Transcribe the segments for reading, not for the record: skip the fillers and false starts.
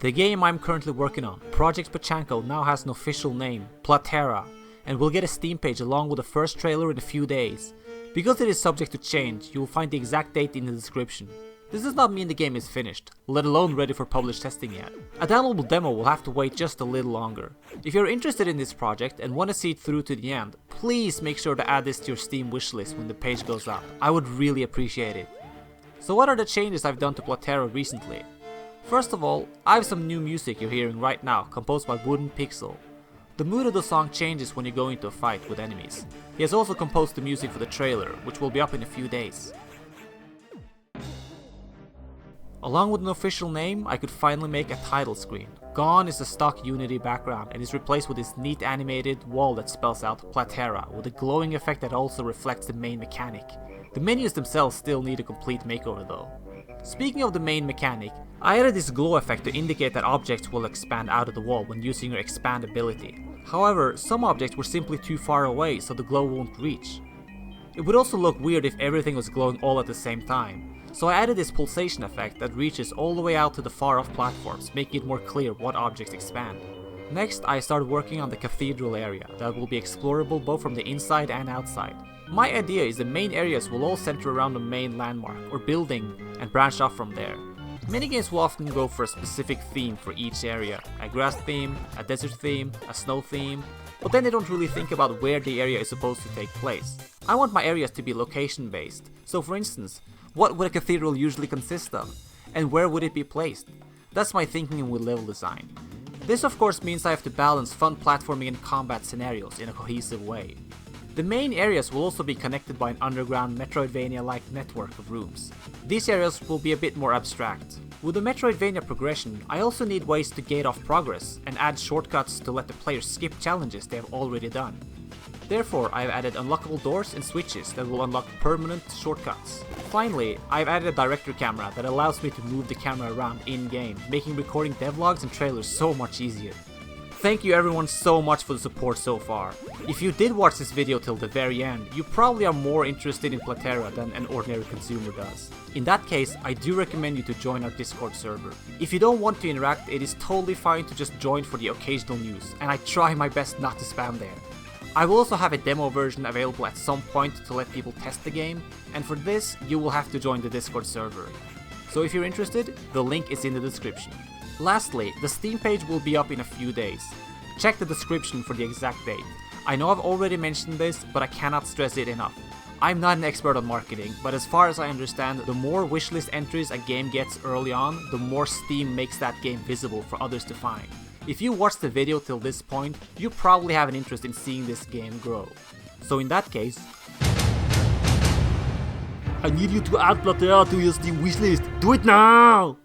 The game I'm currently working on, Project Pechanko, now has an official name, Platera, and will get a Steam page along with the first trailer in a few days. Because it is subject to change, you will find the exact date in the description. This does not mean the game is finished, let alone ready for published testing yet. A downloadable demo will have to wait just a little longer. If you're interested in this project and want to see it through to the end, please make sure to add this to your Steam wishlist when the page goes up. I would really appreciate it. So what are the changes I've done to Platera recently? First of all, I have some new music you're hearing right now, composed by Wooden Pixel. The mood of the song changes when you go into a fight with enemies. He has also composed the music for the trailer, which will be up in a few days. Along with an official name, I could finally make a title screen. Gone is the stock Unity background and is replaced with this neat animated wall that spells out Platera, with a glowing effect that also reflects the main mechanic. The menus themselves still need a complete makeover though. Speaking of the main mechanic, I added this glow effect to indicate that objects will expand out of the wall when using your expand ability. However, some objects were simply too far away so the glow won't reach. It would also look weird if everything was glowing all at the same time, so I added this pulsation effect that reaches all the way out to the far off platforms, making it more clear what objects expand. Next, I started working on the cathedral area that will be explorable both from the inside and outside. My idea is the main areas will all center around the main landmark or building and branch off from there. Minigames will often go for a specific theme for each area, a grass theme, a desert theme, a snow theme, but then they don't really think about where the area is supposed to take place. I want my areas to be location based, so for instance, what would a cathedral usually consist of? And where would it be placed? That's my thinking with level design. This of course means I have to balance fun platforming and combat scenarios in a cohesive way. The main areas will also be connected by an underground Metroidvania-like network of rooms. These areas will be a bit more abstract. With the Metroidvania progression, I also need ways to gate off progress and add shortcuts to let the player skip challenges they have already done. Therefore, I have added unlockable doors and switches that will unlock permanent shortcuts. Finally, I have added a director camera that allows me to move the camera around in-game, making recording devlogs and trailers so much easier. Thank you everyone so much for the support so far. If you did watch this video till the very end, you probably are more interested in Platera than an ordinary consumer does. In that case, I do recommend you to join our Discord server. If you don't want to interact, it is totally fine to just join for the occasional news, and I try my best not to spam there. I will also have a demo version available at some point to let people test the game, and for this, you will have to join the Discord server. So if you're interested, the link is in the description. Lastly, the Steam page will be up in a few days. Check the description for the exact date. I know I've already mentioned this, but I cannot stress it enough. I'm not an expert on marketing, but as far as I understand, the more wishlist entries a game gets early on, the more Steam makes that game visible for others to find. If you watched the video till this point, you probably have an interest in seeing this game grow. So in that case, I need you to add Platera to your Steam wishlist. Do it now!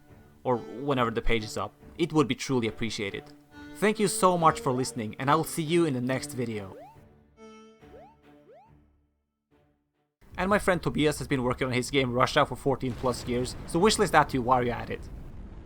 Or whenever the page is up. It would be truly appreciated. Thank you so much for listening, and I will see you in the next video. And my friend Tobias has been working on his game Rushaug for 14 plus years, so wishlist that too while you're at it.